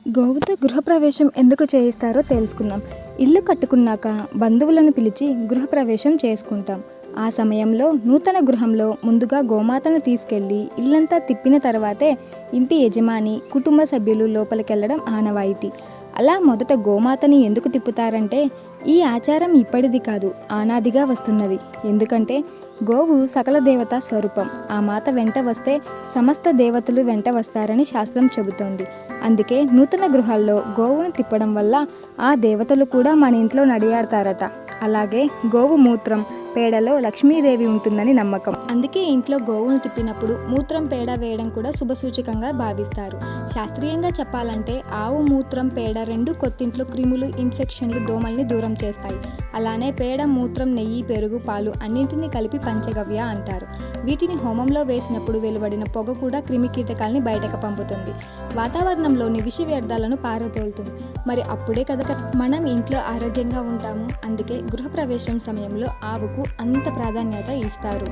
గోవుతో గృహప్రవేశం ఎందుకు చేయిస్తారో తెలుసుకుందాం. ఇల్లు కట్టుకున్నాక బంధువులను పిలిచి గృహప్రవేశం చేసుకుంటాం. ఆ సమయంలో నూతన గృహంలో ముందుగా గోమాతను తీసుకెళ్ళి ఇల్లంతా తిప్పిన తర్వాతే ఇంటి యజమాని, కుటుంబ సభ్యులు లోపలికెళ్ళడం ఆనవాయితీ. అలా మొదట గోమాతని ఎందుకు తిప్పుతారంటే, ఈ ఆచారం ఇప్పటిది కాదు, ఆనాదిగా వస్తున్నది. ఎందుకంటే గోవు సకల దేవతా స్వరూపం. ఆ మాత వెంట వస్తే సమస్త దేవతలు వెంట వస్తారని శాస్త్రం చెబుతోంది. అందుకే నూతన గృహాల్లో గోవును తిప్పడం వల్ల ఆ దేవతలు కూడా మన ఇంట్లో నడియాడతారట. అలాగే గోవు మూత్రం, పేడలో లక్ష్మీదేవి ఉంటుందని నమ్మకం. అందుకే ఇంట్లో గోవును తిప్పినప్పుడు మూత్రం, పేడ వేయడం కూడా శుభసూచకంగా భావిస్తారు. శాస్త్రీయంగా చెప్పాలంటే ఆవు మూత్రం, పేడ రెండు కొత్తింట్లో క్రిములు, ఇన్ఫెక్షన్లు, దోమల్ని దూరం చేస్తాయి. అలానే పేడ, మూత్రం, నెయ్యి, పెరుగు, పాలు అన్నింటినీ కలిపి పంచగవ్య అంటారు. వీటిని హోమంలో వేసినప్పుడు వెలువడిన పొగ కూడా క్రిమి కీటకాల్ని బయటకు పంపుతుంది. వాతావరణంలోని విష వ్యర్థాలను పారదోలుతుంది. మరి అప్పుడే కదా మనం ఇంట్లో ఆరోగ్యంగా ఉంటాము. అందుకే గృహప్రవేశం సమయంలో ఆవుకు అంత ప్రాధాన్యత ఇస్తారు.